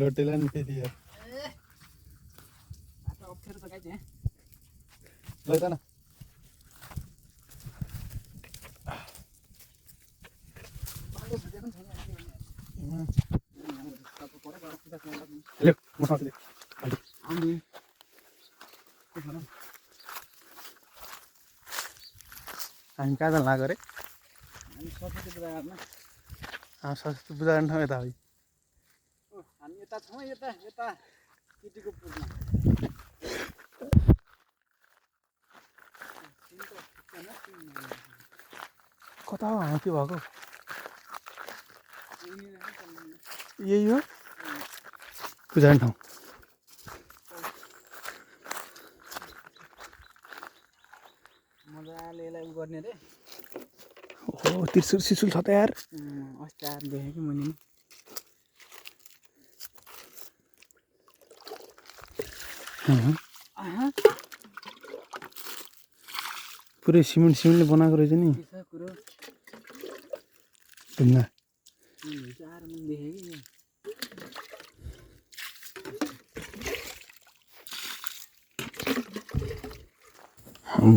लोटेला नि फेरि यार बाटो अप्ठ्यारो त गाइज लैजा न ले मोटा ले आउने हामी कहाँ जान लाग्यो रे हामी सरस्वती पूजा गर्न सरस्वती पूजा गर्न ठाउँ यता हो हामी यता छौँ यता यता केटीको पुरमा कता हो हामी के भएको यही हो पूजा गर्ने ठाउँ मजाले यसलाई उ गर्ने रे ओहो त्रिशुल सिसुल छ त यार अस्ति आएर देखेँ कि मैले पुरै सिमेन्टले बनाएको रहेछ नि कुरो ढुङ्गा आएर मैले देखेँ कि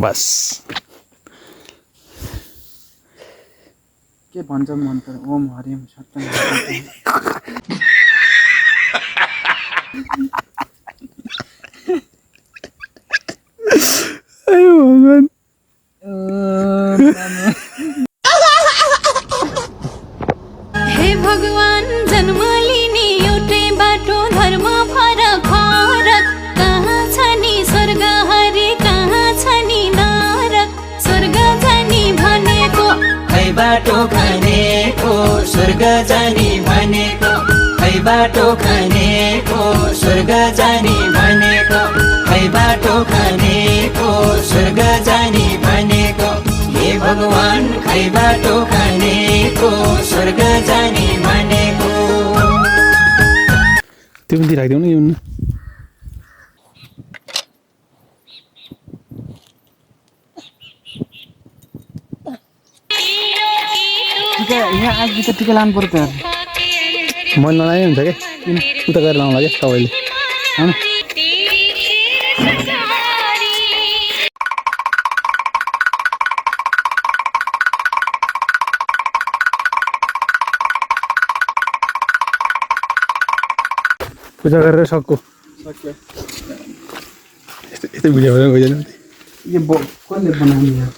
बस के भन्छ मन पर्यो ओम हरिम सत्यम अयो भगवान हे भगवान जन्म लिने एउटै बाटो धर्म फरक फरक कहाँ छ नि स्वर्ग हरे कहाँ छ नि नरक स्वर्ग जाने भनेको खै बाटो खानेको स्वर्ग जाने भनेको खै बाटो खानेको स्वर्ग जाने भनेको खै बाटो खानेको स्वर्ग जाने भनेको हे भगवान खै बाटो खानेको स्वर्ग जाने भनेको त्यो पनि दिइराखिदेऊ न यो यहाँ आज त टिका लानु पर्यो त मन नलागे हुन्छ क्या उता गएर लाउँला क्या तपाईँले होइन पूजा गरेर सक्यो यस्तै भिडियो भएर गइहाल्यो यो कसले बनाउने यार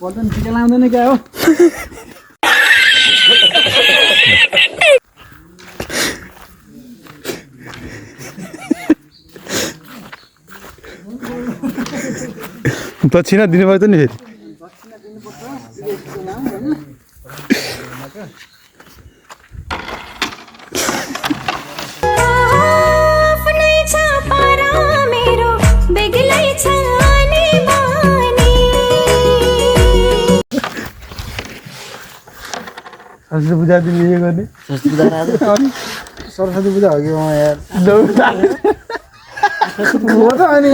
पर्दैन टिका लाउँदैन क्या हो दक्षिणा दिनुपर्छ नि फेरि आफ्नै छ पारा मेरो बेग्लै छ आने बानी सरस्वती पूजा दिन यो गर्ने सरस्वती पूजा हो कि यार हो त अनि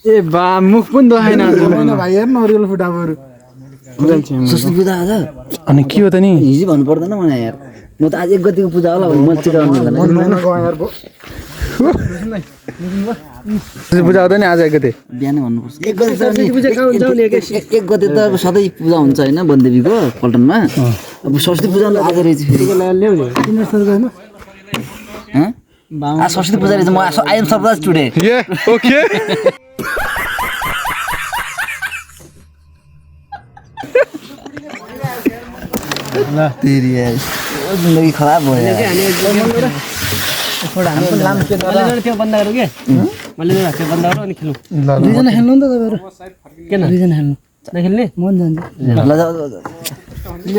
ए बा मुख पनि देखाएन भाइ हेर्न अरियल फुटाबहरू सरस्वती पूजा आज अनि के हो त नि हिजो भन्नु पर्दैन मलाई यार म त आज 1 गतिको पूजा होला भने मैले टिका लाउनु पूजा हुँदैन आज एक गते बिहानै भन्नुपर्छ 1 गते त 1 गते त अब सधैँ पूजा हुन्छ होइन वनदेवीको पल्टनमा अब सरस्वती पूजा आज रहेछ फेरि आज सरस्वती पूजा रहेछ म I am surprise today okay तेरी यार जिन्दगी खराब भयो यार त्यो बन्द गरौँ के मैले त्यो बन्द गरौँ अनि खेलौँ दुईजना खेल्नु नि त तपाईहरु किन दुईजना खेल्नु नखेल्ने मन जान्छ ल